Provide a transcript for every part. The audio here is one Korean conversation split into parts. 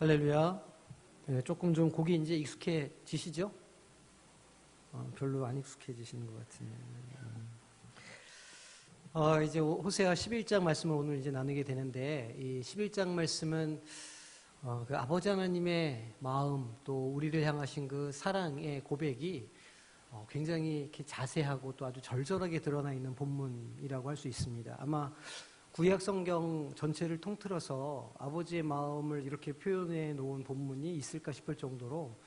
할렐루야. 네, 조금 좀 곡이 이제 익숙해지시죠? 별로 안 익숙해지시는 것 같은데. 이제 호세아 11장 말씀을 오늘 이제 나누게 되는데, 이 11장 말씀은 그 아버지 하나님의 마음, 또 우리를 향하신 그 사랑의 고백이 굉장히 이렇게 자세하고 또 아주 절절하게 드러나 있는 본문이라고 할 수 있습니다. 아마 구약 성경 전체를 통틀어서 아버지의 마음을 이렇게 표현해 놓은 본문이 있을까 싶을 정도로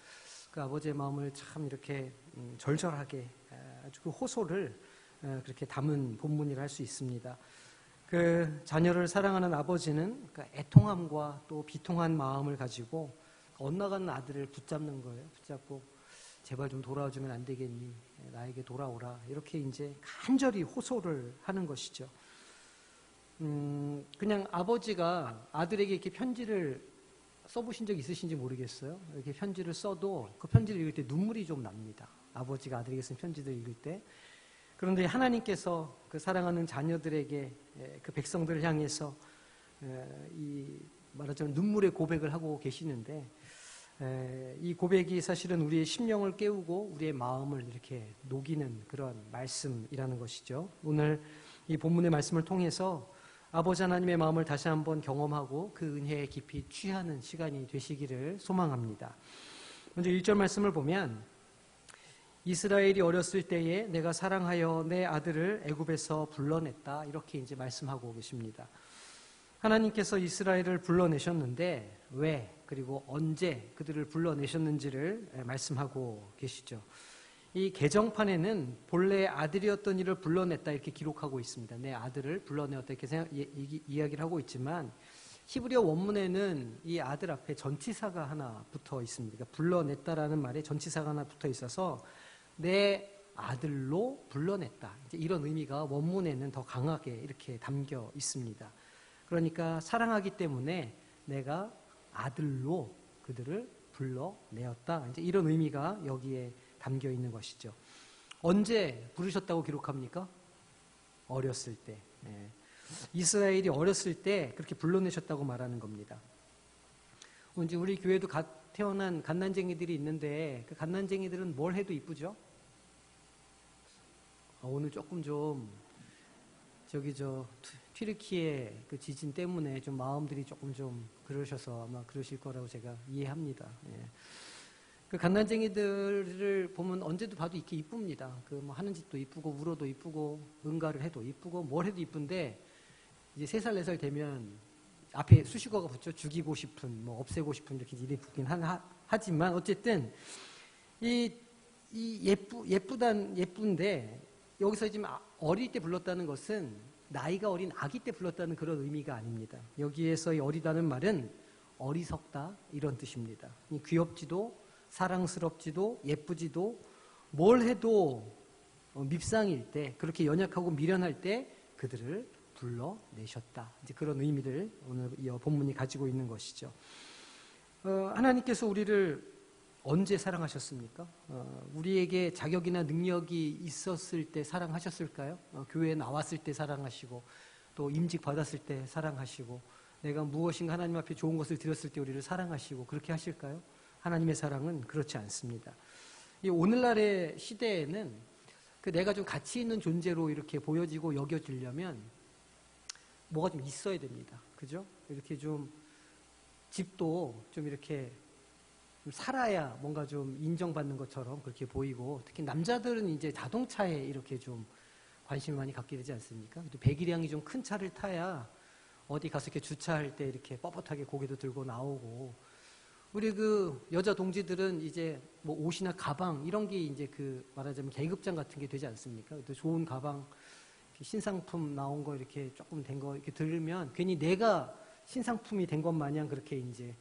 그 아버지의 마음을 참 이렇게 절절하게 아주 그 호소를 그렇게 담은 본문이라 할 수 있습니다. 그 자녀를 사랑하는 아버지는 그 애통함과 또 비통한 마음을 가지고 엇나가는 아들을 붙잡는 거예요. 붙잡고 제발 좀 돌아와주면 안 되겠니? 나에게 돌아오라. 이렇게 이제 간절히 호소를 하는 것이죠. 그냥 아버지가 아들에게 이렇게 편지를 써보신 적 있으신지 모르겠어요. 이렇게 편지를 써도 그 편지를 읽을 때 눈물이 좀 납니다. 아버지가 아들에게 쓴 편지를 읽을 때. 그런데 하나님께서 그 사랑하는 자녀들에게 그 백성들을 향해서 이 말하자면 눈물의 고백을 하고 계시는데 이 고백이 사실은 우리의 심령을 깨우고 우리의 마음을 이렇게 녹이는 그런 말씀이라는 것이죠. 오늘 이 본문의 말씀을 통해서 아버지 하나님의 마음을 다시 한번 경험하고 그 은혜에 깊이 취하는 시간이 되시기를 소망합니다. 먼저 1절 말씀을 보면 이스라엘이 어렸을 때에 내가 사랑하여 내 아들을 애굽에서 불러냈다. 이렇게 이제 말씀하고 계십니다. 하나님께서 이스라엘을 불러내셨는데 왜 그리고 언제 그들을 불러내셨는지를 말씀하고 계시죠. 이 개정판에는 본래 아들이었던 이를 불러냈다 이렇게 기록하고 있습니다. 내 아들을 불러내었다 이렇게 이야기를 하고 있지만 히브리어 원문에는 이 아들 앞에 전치사가 하나 붙어 있습니다. 그러니까 불러냈다라는 말에 전치사가 하나 붙어 있어서 내 아들로 불러냈다. 이제 이런 의미가 원문에는 더 강하게 이렇게 담겨 있습니다. 그러니까 사랑하기 때문에 내가 아들로 그들을 불러내었다. 이제 이런 의미가 여기에 담겨 있는 것이죠. 언제 부르셨다고 기록합니까? 어렸을 때. 이스라엘이 어렸을 때 그렇게 불러내셨다고 말하는 겁니다. 이제 우리 교회도 태어난 갓난쟁이들이 있는데 그 갓난쟁이들은 뭘 해도 이쁘죠? 오늘 조금 좀 튀르키예 그 지진 때문에 좀 마음들이 조금 좀 그러셔서 아마 그러실 거라고 제가 이해합니다. 그 갓난쟁이들을 보면 언제도 봐도 이렇게 이쁩니다. 그 뭐 하는 짓도 이쁘고 울어도 이쁘고 응가를 해도 이쁘고 뭘 해도 이쁜데 이제 3살 4살 되면 앞에 수식어가 붙죠. 죽이고 싶은, 뭐 없애고 싶은 이렇게 일이 붙긴 하지만 어쨌든 예쁜데 여기서 지금 어릴 때 불렀다는 것은 나이가 어린 아기 때 불렀다는 그런 의미가 아닙니다. 여기에서 이 어리다는 말은 어리석다 이런 뜻입니다. 귀엽지도 사랑스럽지도 예쁘지도 뭘 해도 밉상일 때 그렇게 연약하고 미련할 때 그들을 불러내셨다. 이제 그런 의미를 오늘 이 본문이 가지고 있는 것이죠. 하나님께서 우리를 언제 사랑하셨습니까? 우리에게 자격이나 능력이 있었을 때 사랑하셨을까요? 교회에 나왔을 때 사랑하시고 또 임직 받았을 때 사랑하시고 내가 무엇인가 하나님 앞에 좋은 것을 드렸을 때 우리를 사랑하시고 그렇게 하실까요? 하나님의 사랑은 그렇지 않습니다. 이 오늘날의 시대에는 그 내가 좀 가치 있는 존재로 이렇게 보여지고 여겨지려면 뭐가 좀 있어야 됩니다. 그죠? 이렇게 좀 집도 좀 이렇게 좀 살아야 뭔가 좀 인정받는 것처럼 그렇게 보이고 특히 남자들은 이제 자동차에 이렇게 좀 관심을 많이 갖게 되지 않습니까? 또 배기량이 좀 큰 차를 타야 어디 가서 이렇게 주차할 때 이렇게 뻣뻣하게 고개도 들고 나오고 우리 그 여자 동지들은 이제 뭐 옷이나 가방 이런 게 이제 그 말하자면 계급장 같은 게 되지 않습니까? 또 좋은 가방 신상품 나온 거 이렇게 조금 된 거 이렇게 들으면 괜히 내가 신상품이 된 것 마냥 그렇게 이제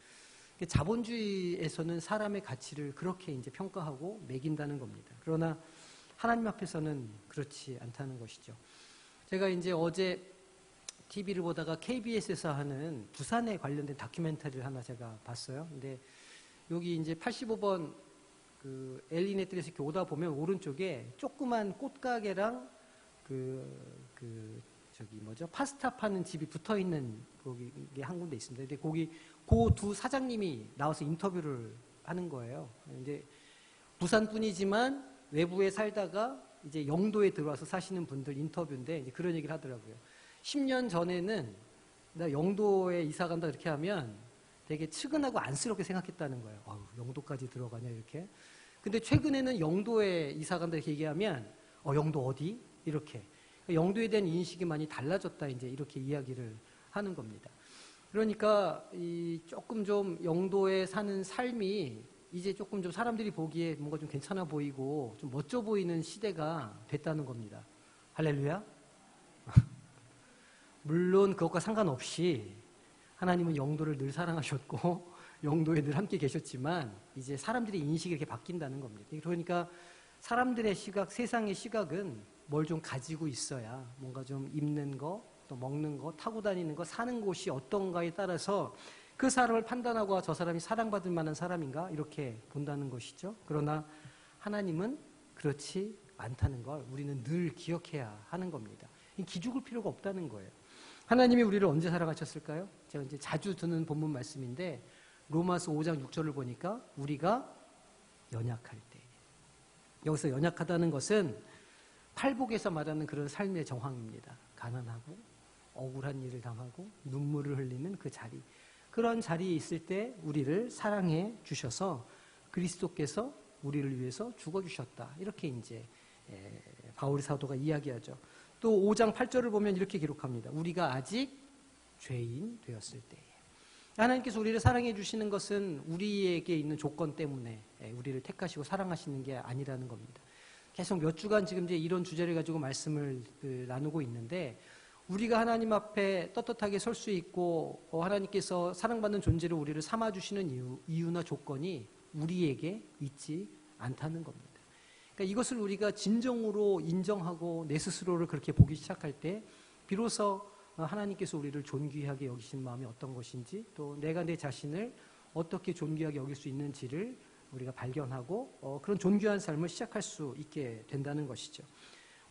자본주의에서는 사람의 가치를 그렇게 이제 평가하고 매긴다는 겁니다. 그러나 하나님 앞에서는 그렇지 않다는 것이죠. 제가 이제 어제 TV를 보다가 KBS에서 하는 부산에 관련된 다큐멘터리를 하나 제가 봤어요. 근데 여기 이제 85번 그 엘리네뜰에서 이렇게 오다 보면 오른쪽에 조그만 꽃가게랑 파스타 파는 집이 붙어 있는 거기 한 군데 있습니다. 근데 거기 그 두 사장님이 나와서 인터뷰를 하는 거예요. 이제 부산 분이지만 외부에 살다가 이제 영도에 들어와서 사시는 분들 인터뷰인데 이제 그런 얘기를 하더라고요. 10년 전에는 나 영도에 이사 간다 이렇게 하면 되게 측은하고 안쓰럽게 생각했다는 거예요. 아유, 영도까지 들어가냐 이렇게. 근데 최근에는 영도에 이사 간다 이렇게 얘기하면 영도 어디? 이렇게. 영도에 대한 인식이 많이 달라졌다 이제 이렇게 이야기를 하는 겁니다. 그러니까 조금 좀 영도에 사는 삶이 이제 조금 좀 사람들이 보기에 뭔가 좀 괜찮아 보이고 좀 멋져 보이는 시대가 됐다는 겁니다. 할렐루야. 물론 그것과 상관없이 하나님은 영도를 늘 사랑하셨고 영도에 늘 함께 계셨지만 이제 사람들의 인식이 이렇게 바뀐다는 겁니다. 그러니까 사람들의 시각, 세상의 시각은 뭘 좀 가지고 있어야 뭔가 좀 입는 거, 또 먹는 거, 타고 다니는 거, 사는 곳이 어떤가에 따라서 그 사람을 판단하고 저 사람이 사랑받을 만한 사람인가 이렇게 본다는 것이죠. 그러나 하나님은 그렇지 않다는 걸 우리는 늘 기억해야 하는 겁니다. 기죽을 필요가 없다는 거예요. 하나님이 우리를 언제 사랑하셨을까요? 제가 이제 자주 듣는 본문 말씀인데 로마서 5장 6절을 보니까 우리가 연약할 때. 여기서 연약하다는 것은 팔복에서 말하는 그런 삶의 정황입니다. 가난하고 억울한 일을 당하고 눈물을 흘리는 그 자리. 그런 자리에 있을 때 우리를 사랑해 주셔서 그리스도께서 우리를 위해서 죽어주셨다. 이렇게 이제 바울 사도가 이야기하죠. 또 5장 8절을 보면 이렇게 기록합니다. 우리가 아직 죄인 되었을 때에. 하나님께서 우리를 사랑해 주시는 것은 우리에게 있는 조건 때문에 우리를 택하시고 사랑하시는 게 아니라는 겁니다. 계속 몇 주간 지금 이제 이런 주제를 가지고 말씀을 나누고 있는데 우리가 하나님 앞에 떳떳하게 설 수 있고 하나님께서 사랑받는 존재로 우리를 삼아주시는 이유나 조건이 우리에게 있지 않다는 겁니다. 그러니까 이것을 우리가 진정으로 인정하고 내 스스로를 그렇게 보기 시작할 때 비로소 하나님께서 우리를 존귀하게 여기시는 마음이 어떤 것인지 또 내가 내 자신을 어떻게 존귀하게 여길 수 있는지를 우리가 발견하고 그런 존귀한 삶을 시작할 수 있게 된다는 것이죠.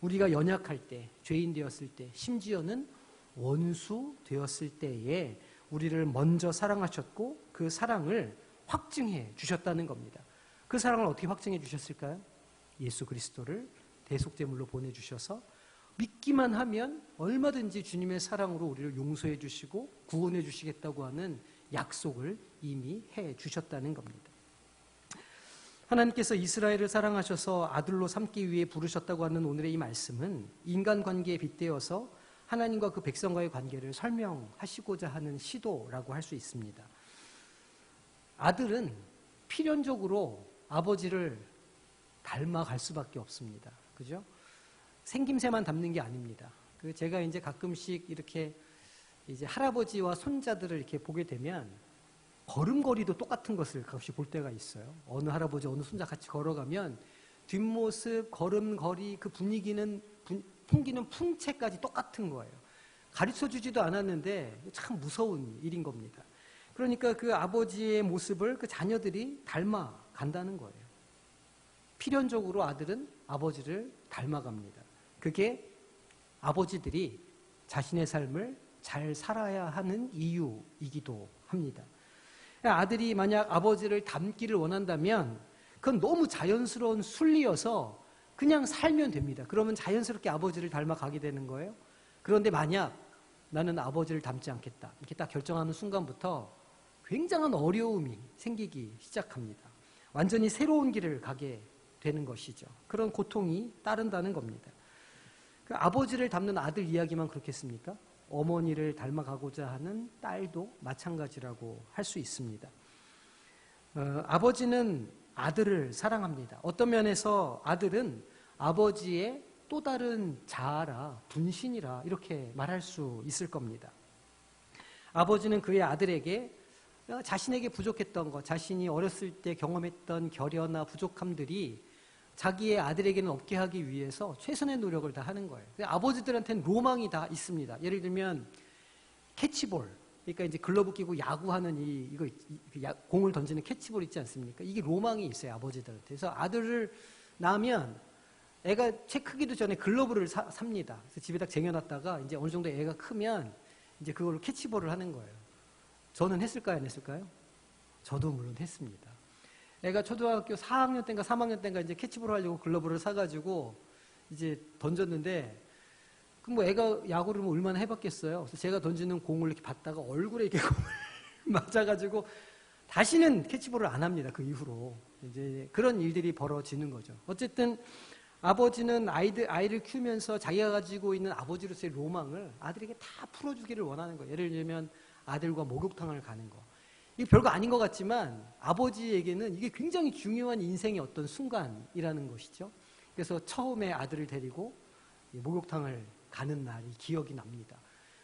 우리가 연약할 때, 죄인 되었을 때, 심지어는 원수 되었을 때에 우리를 먼저 사랑하셨고 그 사랑을 확증해 주셨다는 겁니다. 그 사랑을 어떻게 확증해 주셨을까요? 예수 그리스도를 대속제물로 보내주셔서 믿기만 하면 얼마든지 주님의 사랑으로 우리를 용서해 주시고 구원해 주시겠다고 하는 약속을 이미 해 주셨다는 겁니다. 하나님께서 이스라엘을 사랑하셔서 아들로 삼기 위해 부르셨다고 하는 오늘의 이 말씀은 인간관계에 빗대어서 하나님과 그 백성과의 관계를 설명하시고자 하는 시도라고 할 수 있습니다. 아들은 필연적으로 아버지를 닮아갈 수밖에 없습니다. 그죠? 생김새만 닮는 게 아닙니다. 제가 이제 가끔씩 이렇게 이제 할아버지와 손자들을 이렇게 보게 되면 걸음걸이도 똑같은 것을 가끔씩 볼 때가 있어요. 어느 할아버지, 어느 손자 같이 걸어가면 뒷모습, 걸음걸이, 그 분위기는, 풍기는 풍채까지 똑같은 거예요. 가르쳐 주지도 않았는데 참 무서운 일인 겁니다. 그러니까 그 아버지의 모습을 그 자녀들이 닮아 간다는 거예요. 필연적으로 아들은 아버지를 닮아갑니다. 그게 아버지들이 자신의 삶을 잘 살아야 하는 이유이기도 합니다. 아들이 만약 아버지를 닮기를 원한다면 그건 너무 자연스러운 순리여서 그냥 살면 됩니다. 그러면 자연스럽게 아버지를 닮아가게 되는 거예요. 그런데 만약 나는 아버지를 닮지 않겠다 이렇게 딱 결정하는 순간부터 굉장한 어려움이 생기기 시작합니다. 완전히 새로운 길을 가게 되는 것이죠. 그런 고통이 따른다는 겁니다. 그 아버지를 닮는 아들 이야기만 그렇겠습니까? 어머니를 닮아가고자 하는 딸도 마찬가지라고 할 수 있습니다. 아버지는 아들을 사랑합니다. 어떤 면에서 아들은 아버지의 또 다른 자아라, 분신이라 이렇게 말할 수 있을 겁니다. 아버지는 그의 아들에게 자신에게 부족했던 것, 자신이 어렸을 때 경험했던 결여나 부족함들이 자기의 아들에게는 없게 하기 위해서 최선의 노력을 다 하는 거예요. 아버지들한테는 로망이 다 있습니다. 예를 들면 캐치볼, 그러니까 이제 글러브 끼고 야구하는 이거 공을 던지는 캐치볼 있지 않습니까? 이게 로망이 있어요, 아버지들한테. 그래서 아들을 낳으면 애가 책 크기도 전에 글러브를 삽니다. 그래서 집에 딱 쟁여놨다가 이제 어느 정도 애가 크면 이제 그걸로 캐치볼을 하는 거예요. 저는 했을까요, 안 했을까요? 저도 물론 했습니다. 애가 초등학교 4학년 때인가 3학년 때인가 이제 캐치볼 하려고 글러브를 사가지고 이제 던졌는데, 그럼 뭐 애가 야구를 뭐 얼마나 해봤겠어요. 그래서 제가 던지는 공을 이렇게 받다가 얼굴에 이렇게 공을 맞아가지고 다시는 캐치볼을 안 합니다. 그 이후로. 이제 그런 일들이 벌어지는 거죠. 어쨌든 아버지는 아이를 키우면서 자기가 가지고 있는 아버지로서의 로망을 아들에게 다 풀어주기를 원하는 거예요. 예를 들면 아들과 목욕탕을 가는 거. 이게 별거 아닌 것 같지만 아버지에게는 이게 굉장히 중요한 인생의 어떤 순간이라는 것이죠. 그래서 처음에 아들을 데리고 목욕탕을 가는 날이 기억이 납니다.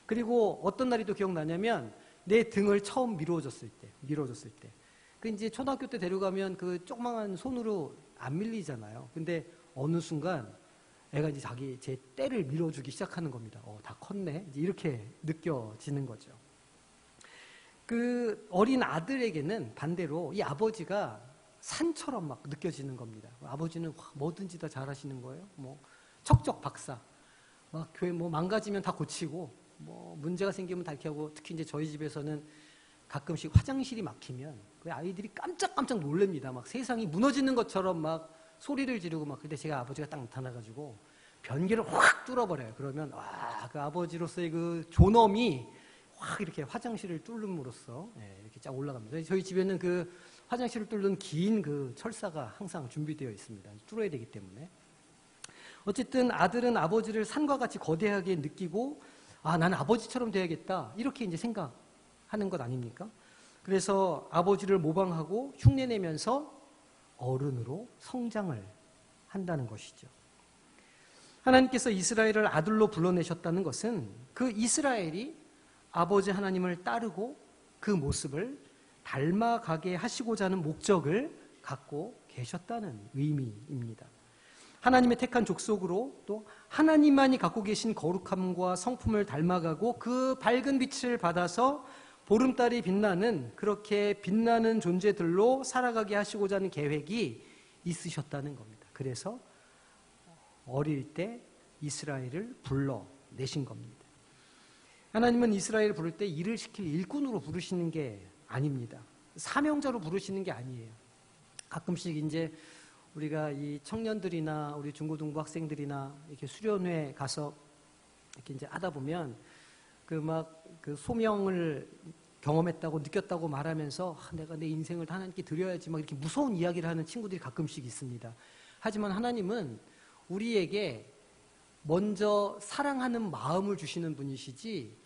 그리고 어떤 날이 또 기억나냐면 내 등을 처음 밀어줬을 때. 그 이제 초등학교 때 데려가면 그 조그만한 손으로 안 밀리잖아요. 근데 어느 순간 애가 이제 제 때를 밀어주기 시작하는 겁니다. 다 컸네. 이제 이렇게 느껴지는 거죠. 그 어린 아들에게는 반대로 이 아버지가 산처럼 막 느껴지는 겁니다. 아버지는 뭐든지 다 잘하시는 거예요. 뭐 척척 박사. 막 교회 뭐 망가지면 다 고치고, 뭐 문제가 생기면 다 이렇게 하고, 특히 이제 저희 집에서는 가끔씩 화장실이 막히면 그 아이들이 깜짝깜짝 놀랍니다. 막 세상이 무너지는 것처럼 막 소리를 지르고 막. 근데 제가 아버지가 딱 나타나가지고 변기를 확 뚫어버려요. 그러면 그 아버지로서의 그 존엄이 확 이렇게 화장실을 뚫음으로써 이렇게 쫙 올라갑니다. 저희 집에는 그 화장실을 뚫는 긴 그 철사가 항상 준비되어 있습니다. 뚫어야 되기 때문에. 어쨌든 아들은 아버지를 산과 같이 거대하게 느끼고, 나는 아버지처럼 돼야겠다, 이렇게 이제 생각하는 것 아닙니까? 그래서 아버지를 모방하고 흉내내면서 어른으로 성장을 한다는 것이죠. 하나님께서 이스라엘을 아들로 불러내셨다는 것은 그 이스라엘이 아버지 하나님을 따르고 그 모습을 닮아가게 하시고자 하는 목적을 갖고 계셨다는 의미입니다. 하나님의 택한 족속으로 또 하나님만이 갖고 계신 거룩함과 성품을 닮아가고 그 밝은 빛을 받아서 보름달이 빛나는, 그렇게 빛나는 존재들로 살아가게 하시고자 하는 계획이 있으셨다는 겁니다. 그래서 어릴 때 이스라엘을 불러내신 겁니다. 하나님은 이스라엘을 부를 때 일을 시킬 일꾼으로 부르시는 게 아닙니다. 사명자로 부르시는 게 아니에요. 가끔씩 이제 우리가 이 청년들이나 우리 중고등부 학생들이나 이렇게 수련회 가서 이렇게 이제 하다 보면 그 소명을 경험했다고 느꼈다고 말하면서 내가 내 인생을 하나님께 드려야지 막 이렇게 무서운 이야기를 하는 친구들이 가끔씩 있습니다. 하지만 하나님은 우리에게 먼저 사랑하는 마음을 주시는 분이시지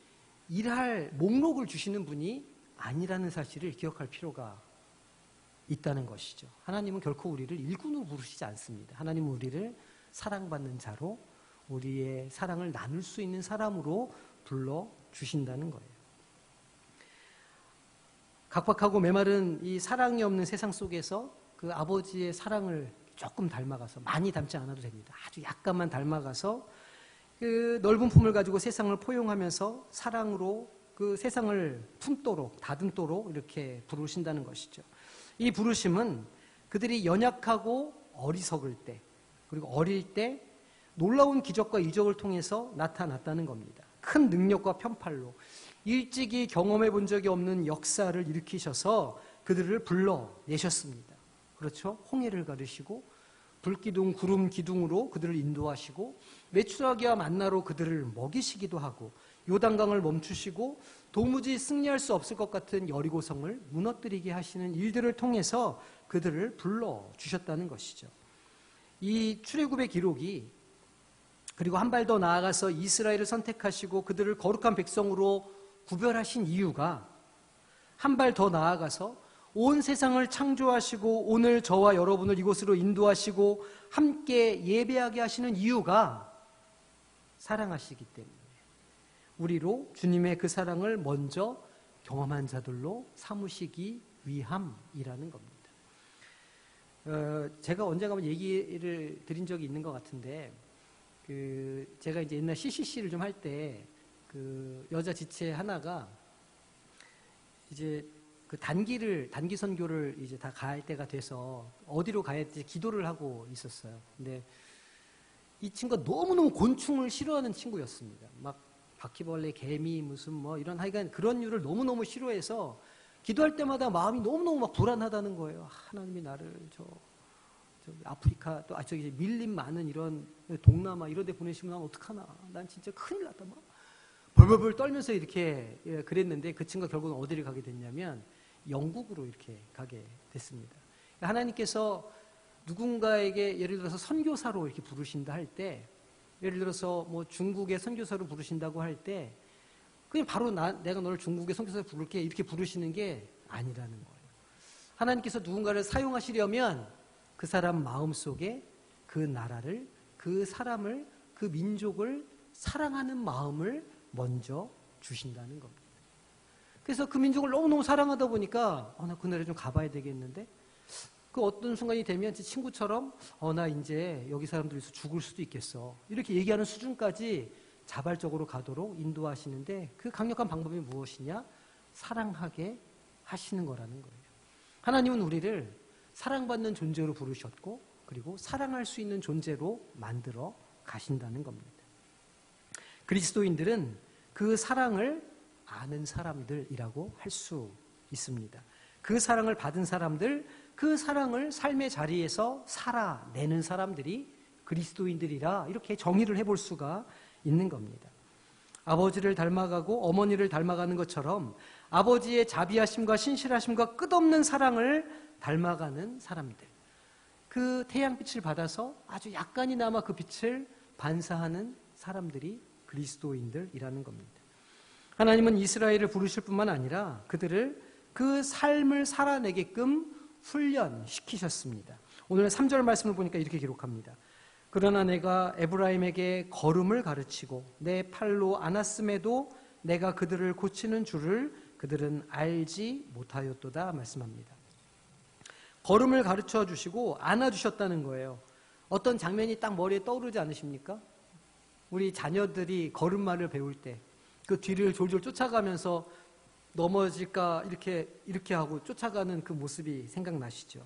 일할 목록을 주시는 분이 아니라는 사실을 기억할 필요가 있다는 것이죠. 하나님은 결코 우리를 일꾼으로 부르시지 않습니다. 하나님은 우리를 사랑받는 자로, 우리의 사랑을 나눌 수 있는 사람으로 불러주신다는 거예요. 각박하고 메마른 이 사랑이 없는 세상 속에서 그 아버지의 사랑을 조금 닮아가서, 많이 닮지 않아도 됩니다. 아주 약간만 닮아가서 그 넓은 품을 가지고 세상을 포용하면서 사랑으로 그 세상을 품도록, 다듬도록 이렇게 부르신다는 것이죠. 이 부르심은 그들이 연약하고 어리석을 때, 그리고 어릴 때 놀라운 기적과 이적을 통해서 나타났다는 겁니다. 큰 능력과 편팔로 일찍이 경험해 본 적이 없는 역사를 일으키셔서 그들을 불러내셨습니다. 그렇죠? 홍해를 가르시고 불기둥, 구름 기둥으로 그들을 인도하시고 메추라기와 만나로 그들을 먹이시기도 하고 요단강을 멈추시고 도무지 승리할 수 없을 것 같은 여리고성을 무너뜨리게 하시는 일들을 통해서 그들을 불러주셨다는 것이죠. 이 출애굽의 기록이, 그리고 한 발 더 나아가서 이스라엘을 선택하시고 그들을 거룩한 백성으로 구별하신 이유가, 한 발 더 나아가서 온 세상을 창조하시고 오늘 저와 여러분을 이곳으로 인도하시고 함께 예배하게 하시는 이유가 사랑하시기 때문에, 우리로 주님의 그 사랑을 먼저 경험한 자들로 삼으시기 위함이라는 겁니다. 제가 언젠가 한번 얘기를 드린 적이 있는 것 같은데, 제가 이제 옛날 CCC를 좀 할 때 그 여자 지체 하나가 이제 그 단기 선교를 이제 다 갈 때가 돼서 어디로 가야 될지 기도를 하고 있었어요. 근데 이 친구가 너무너무 곤충을 싫어하는 친구였습니다. 막 바퀴벌레, 개미, 무슨 뭐 이런 하여간 그런 류를 너무너무 싫어해서 기도할 때마다 마음이 너무너무 막 불안하다는 거예요. 하나님이 나를 저기 아프리카 또 저기 밀림 많은 이런 동남아 이런 데 보내시면 난 어떡하나. 난 진짜 큰일 났다. 막 벌벌벌 떨면서 이렇게 그랬는데 그 친구가 결국은 어디를 가게 됐냐면 영국으로 이렇게 가게 됐습니다. 하나님께서 누군가에게 예를 들어서 선교사로 이렇게 부르신다 할 때, 예를 들어서 뭐 중국의 선교사로 부르신다고 할 때 그냥 바로 내가 너를 중국의 선교사로 부를게 이렇게 부르시는 게 아니라는 거예요. 하나님께서 누군가를 사용하시려면 그 사람 마음속에 그 나라를, 그 사람을, 그 민족을 사랑하는 마음을 먼저 주신다는 겁니다. 그래서 그 민족을 너무너무 사랑하다 보니까 나 그날에 좀 가봐야 되겠는데 그 어떤 순간이 되면 제 친구처럼 나 이제 여기 사람들에서 죽을 수도 있겠어. 이렇게 얘기하는 수준까지 자발적으로 가도록 인도하시는데 그 강력한 방법이 무엇이냐? 사랑하게 하시는 거라는 거예요. 하나님은 우리를 사랑받는 존재로 부르셨고 그리고 사랑할 수 있는 존재로 만들어 가신다는 겁니다. 그리스도인들은 그 사랑을 아는 사람들이라고 할 수 있습니다. 그 사랑을 받은 사람들, 그 사랑을 삶의 자리에서 살아내는 사람들이 그리스도인들이라 이렇게 정의를 해볼 수가 있는 겁니다. 아버지를 닮아가고 어머니를 닮아가는 것처럼 아버지의 자비하심과 신실하심과 끝없는 사랑을 닮아가는 사람들. 그 태양빛을 받아서 아주 약간이나마 그 빛을 반사하는 사람들이 그리스도인들이라는 겁니다. 하나님은 이스라엘을 부르실 뿐만 아니라 그들을 그 삶을 살아내게끔 훈련시키셨습니다. 오늘 3절 말씀을 보니까 이렇게 기록합니다. 그러나 내가 에브라임에게 걸음을 가르치고 내 팔로 안았음에도 내가 그들을 고치는 줄을 그들은 알지 못하였도다 말씀합니다. 걸음을 가르쳐 주시고 안아주셨다는 거예요. 어떤 장면이 딱 머리에 떠오르지 않으십니까? 우리 자녀들이 걸음마를 배울 때 그 뒤를 졸졸 쫓아가면서 넘어질까 이렇게 하고 쫓아가는 그 모습이 생각나시죠?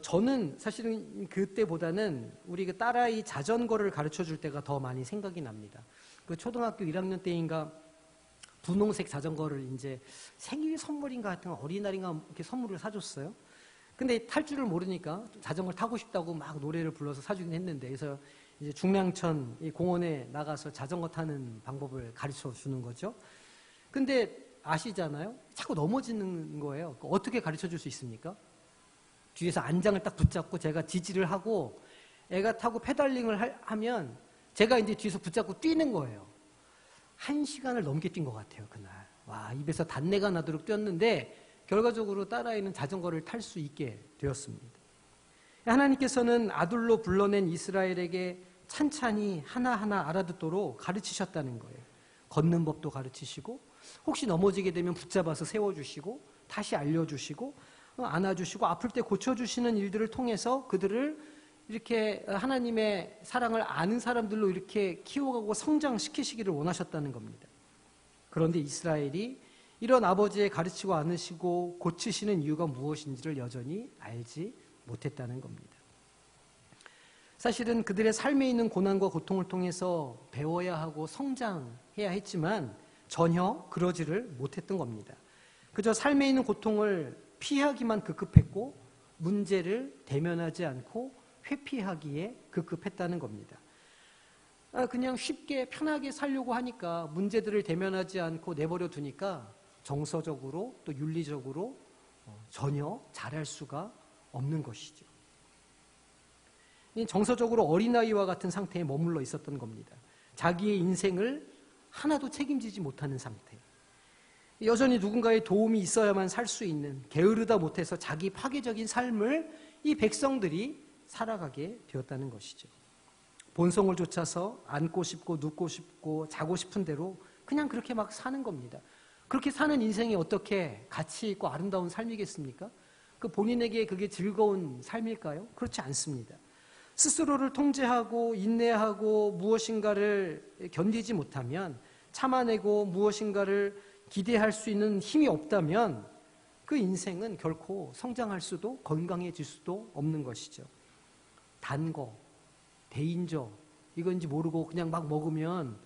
저는 사실은 그때보다는 우리 그 딸아이 자전거를 가르쳐 줄 때가 더 많이 생각이 납니다. 그 초등학교 1학년 때인가 분홍색 자전거를 이제 생일 선물인가 하여튼 어린이날인가 이렇게 선물을 사줬어요. 근데 탈 줄을 모르니까 자전거를 타고 싶다고 막 노래를 불러서 사주긴 했는데 그래서 이제 중량천 이 공원에 나가서 자전거 타는 방법을 가르쳐 주는 거죠. 근데 아시잖아요? 자꾸 넘어지는 거예요. 어떻게 가르쳐 줄 수 있습니까? 뒤에서 안장을 딱 붙잡고 제가 지지를 하고 애가 타고 페달링을 하면 제가 이제 뒤에서 붙잡고 뛰는 거예요. 1시간을 넘게 뛴 것 같아요, 그날. 와, 입에서 단내가 나도록 뛰었는데 결과적으로 딸아이는 자전거를 탈 수 있게 되었습니다. 하나님께서는 아들로 불러낸 이스라엘에게 찬찬히 하나하나 알아듣도록 가르치셨다는 거예요. 걷는 법도 가르치시고 혹시 넘어지게 되면 붙잡아서 세워주시고 다시 알려주시고 안아주시고 아플 때 고쳐주시는 일들을 통해서 그들을 이렇게 하나님의 사랑을 아는 사람들로 이렇게 키워가고 성장시키시기를 원하셨다는 겁니다. 그런데 이스라엘이 이런 아버지의 가르치고 안으시고 고치시는 이유가 무엇인지를 여전히 알지 못했다는 겁니다. 사실은 그들의 삶에 있는 고난과 고통을 통해서 배워야 하고 성장해야 했지만 전혀 그러지를 못했던 겁니다. 그저 삶에 있는 고통을 피하기만 급급했고 문제를 대면하지 않고 회피하기에 급급했다는 겁니다. 그냥 쉽게 편하게 살려고 하니까 문제들을 대면하지 않고 내버려 두니까 정서적으로 또 윤리적으로 전혀 잘할 수가 없는 것이죠. 정서적으로 어린아이와 같은 상태에 머물러 있었던 겁니다. 자기의 인생을 하나도 책임지지 못하는 상태. 여전히 누군가의 도움이 있어야만 살 수 있는 게으르다 못해서 자기 파괴적인 삶을 이 백성들이 살아가게 되었다는 것이죠. 본성을 쫓아서 앉고 싶고 눕고 싶고 자고 싶은 대로 그냥 그렇게 막 사는 겁니다. 그렇게 사는 인생이 어떻게 가치 있고 아름다운 삶이겠습니까? 그 본인에게 그게 즐거운 삶일까요? 그렇지 않습니다. 스스로를 통제하고 인내하고 무엇인가를 견디지 못하면 참아내고 무엇인가를 기대할 수 있는 힘이 없다면 그 인생은 결코 성장할 수도 건강해질 수도 없는 것이죠. 단 거, 대인저 이건지 모르고 그냥 막 먹으면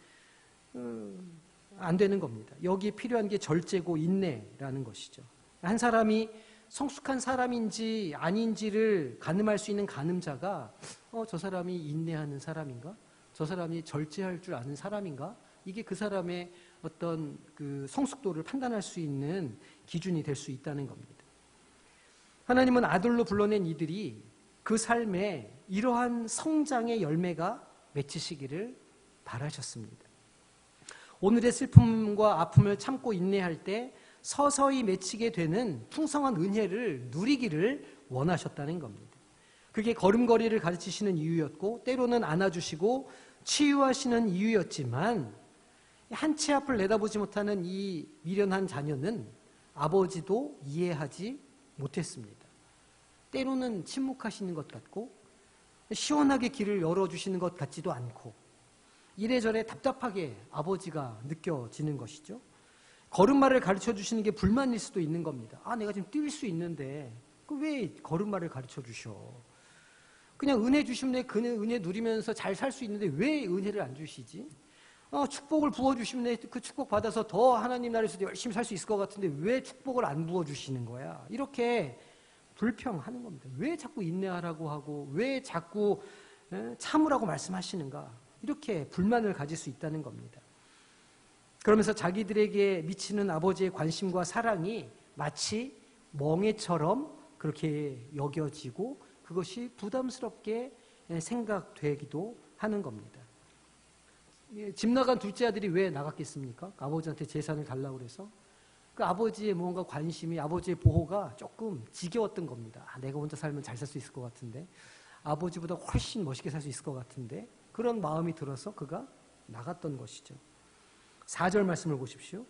안 되는 겁니다. 여기에 필요한 게 절제고 인내라는 것이죠. 한 사람이 성숙한 사람인지 아닌지를 가늠할 수 있는 가늠자가 저 사람이 인내하는 사람인가? 저 사람이 절제할 줄 아는 사람인가? 이게 그 사람의 어떤 그 성숙도를 판단할 수 있는 기준이 될 수 있다는 겁니다. 하나님은 아들로 불러낸 이들이 그 삶에 이러한 성장의 열매가 맺히시기를 바라셨습니다. 오늘의 슬픔과 아픔을 참고 인내할 때 서서히 맺히게 되는 풍성한 은혜를 누리기를 원하셨다는 겁니다. 그게 걸음걸이를 가르치시는 이유였고 때로는 안아주시고 치유하시는 이유였지만 한 치 앞을 내다보지 못하는 이 미련한 자녀는 아버지도 이해하지 못했습니다. 때로는 침묵하시는 것 같고 시원하게 길을 열어주시는 것 같지도 않고 이래저래 답답하게 아버지가 느껴지는 것이죠. 걸음마를 가르쳐 주시는 게 불만일 수도 있는 겁니다. 내가 지금 뛸 수 있는데 왜 걸음마를 가르쳐 주셔? 그냥 은혜 주시면 그 은혜 누리면서 잘 살 수 있는데 왜 은혜를 안 주시지? 축복을 부어주시면 그 축복 받아서 더 하나님 나라에서 열심히 살 수 있을 것 같은데 왜 축복을 안 부어주시는 거야? 이렇게 불평하는 겁니다. 왜 자꾸 인내하라고 하고 왜 자꾸 참으라고 말씀하시는가? 이렇게 불만을 가질 수 있다는 겁니다. 그러면서 자기들에게 미치는 아버지의 관심과 사랑이 마치 멍에처럼 그렇게 여겨지고 그것이 부담스럽게 생각되기도 하는 겁니다. 집 나간 둘째 아들이 왜 나갔겠습니까? 아버지한테 재산을 달라고 그래서 그 아버지의 뭔가 관심이 아버지의 보호가 조금 지겨웠던 겁니다. 내가 혼자 살면 잘 살 수 있을 것 같은데 아버지보다 훨씬 멋있게 살 수 있을 것 같은데 그런 마음이 들어서 그가 나갔던 것이죠. 4절 말씀을 보십시오.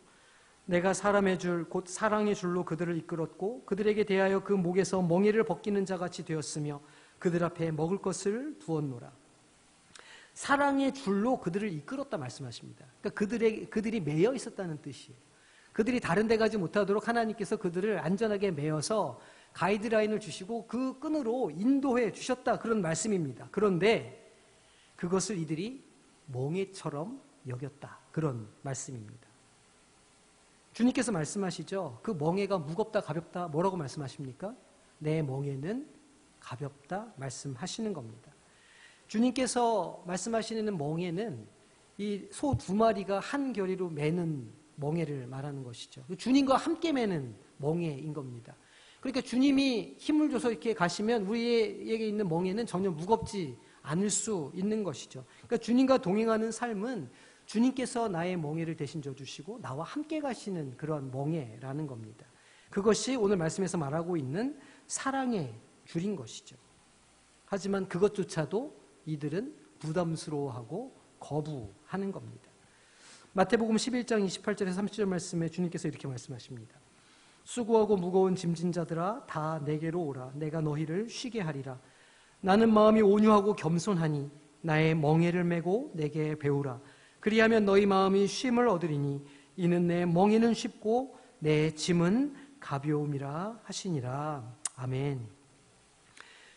내가 사람의 줄 곧 사랑의 줄로 그들을 이끌었고 그들에게 대하여 그 목에서 멍에를 벗기는 자같이 되었으며 그들 앞에 먹을 것을 두었노라. 사랑의 줄로 그들을 이끌었다 말씀하십니다. 그러니까 그들이 매여 있었다는 뜻이에요. 그들이 다른 데 가지 못하도록 하나님께서 그들을 안전하게 매어서 가이드라인을 주시고 그 끈으로 인도해 주셨다 그런 말씀입니다. 그런데 그것을 이들이 멍에처럼 여겼다 그런 말씀입니다. 주님께서 말씀하시죠. 그 멍에가 무겁다 가볍다 뭐라고 말씀하십니까? 내 멍에는 가볍다 말씀하시는 겁니다. 주님께서 말씀하시는 멍에는 이 소 2마리가 한 겨리로 매는 멍에를 말하는 것이죠. 주님과 함께 매는 멍에인 겁니다. 그러니까 주님이 힘을 줘서 이렇게 가시면 우리에게 있는 멍에는 전혀 무겁지 않을 수 있는 것이죠. 그러니까 주님과 동행하는 삶은 주님께서 나의 멍에를 대신 져주시고 나와 함께 가시는 그런 멍에라는 겁니다. 그것이 오늘 말씀에서 말하고 있는 사랑의 줄인 것이죠. 하지만 그것조차도 이들은 부담스러워하고 거부하는 겁니다. 마태복음 11장 28절에서 30절 말씀에 주님께서 이렇게 말씀하십니다. 수고하고 무거운 짐진 자들아 다 내게로 오라. 내가 너희를 쉬게 하리라. 나는 마음이 온유하고 겸손하니 나의 멍에를 메고 내게 배우라. 그리하면 너희 마음이 쉼을 얻으리니 이는 내 멍에는 쉽고 내 짐은 가벼움이라 하시니라. 아멘.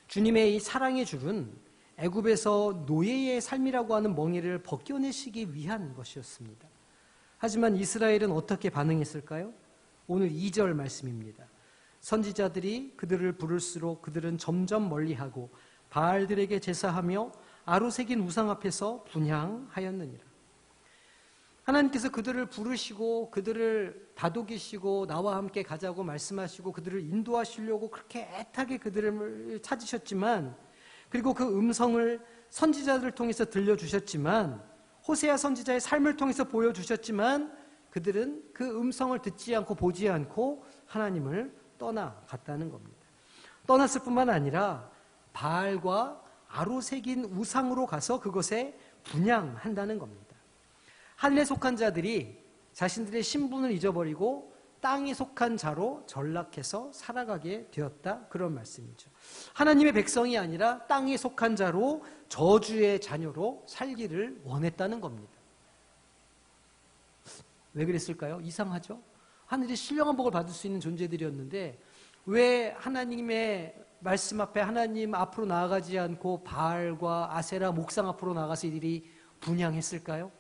주님의 이 사랑의 줄은 애굽에서 노예의 삶이라고 하는 멍에를 벗겨내시기 위한 것이었습니다. 하지만 이스라엘은 어떻게 반응했을까요? 오늘 2절 말씀입니다. 선지자들이 그들을 부를수록 그들은 점점 멀리하고 바알들에게 제사하며 아로새긴 우상 앞에서 분향하였느니라. 하나님께서 그들을 부르시고 그들을 다독이시고 나와 함께 가자고 말씀하시고 그들을 인도하시려고 그렇게 애타게 그들을 찾으셨지만 그리고 그 음성을 선지자들을 통해서 들려주셨지만 호세아 선지자의 삶을 통해서 보여주셨지만 그들은 그 음성을 듣지 않고 보지 않고 하나님을 떠나갔다는 겁니다. 떠났을 뿐만 아니라 바알과 아로새긴 우상으로 가서 그것에 분향한다는 겁니다. 하늘에 속한 자들이 자신들의 신분을 잊어버리고 땅에 속한 자로 전락해서 살아가게 되었다 그런 말씀이죠. 하나님의 백성이 아니라 땅에 속한 자로 저주의 자녀로 살기를 원했다는 겁니다. 왜 그랬을까요? 이상하죠? 하늘이 신령한 복을 받을 수 있는 존재들이었는데 왜 하나님의 말씀 앞에 하나님 앞으로 나아가지 않고 바알과 아세라 목상 앞으로 나가서 이들이 분향했을까요?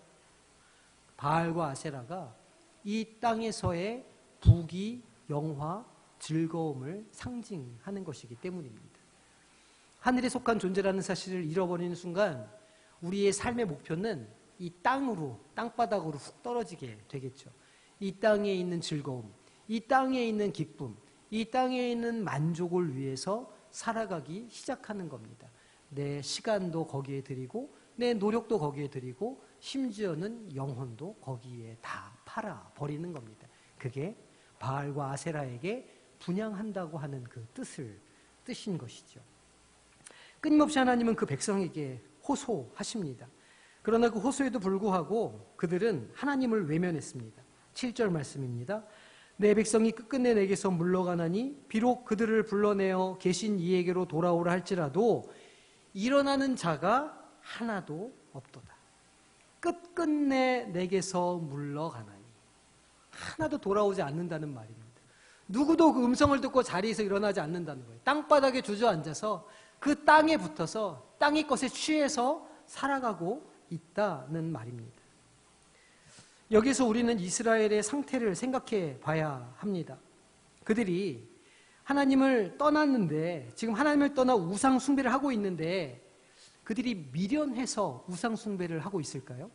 바알과 아세라가 이 땅에서의 부귀, 영화, 즐거움을 상징하는 것이기 때문입니다. 하늘에 속한 존재라는 사실을 잃어버리는 순간 우리의 삶의 목표는 이 땅으로, 땅바닥으로 훅 떨어지게 되겠죠. 이 땅에 있는 즐거움, 이 땅에 있는 기쁨, 이 땅에 있는 만족을 위해서 살아가기 시작하는 겁니다. 내 시간도 거기에 드리고 내 노력도 거기에 드리고 심지어는 영혼도 거기에 다 팔아버리는 겁니다. 그게 바알과 아세라에게 분향한다고 하는 그 뜻인 것이죠. 끊임없이 하나님은 그 백성에게 호소하십니다. 그러나 그 호소에도 불구하고 그들은 하나님을 외면했습니다. 7절 말씀입니다. 내 백성이 끝끝내 내게서 물러가나니 비록 그들을 불러내어 계신 이에게로 돌아오라 할지라도 일어나는 자가 하나도 없도다. 끝끝내 내게서 물러가나니 하나도 돌아오지 않는다는 말입니다. 누구도 그 음성을 듣고 자리에서 일어나지 않는다는 거예요. 땅바닥에 주저앉아서 그 땅에 붙어서 땅의 것에 취해서 살아가고 있다는 말입니다. 여기서 우리는 이스라엘의 상태를 생각해 봐야 합니다. 그들이 하나님을 떠났는데 지금 하나님을 떠나 우상 숭배를 하고 있는데 그들이 미련해서 우상 숭배를 하고 있을까요?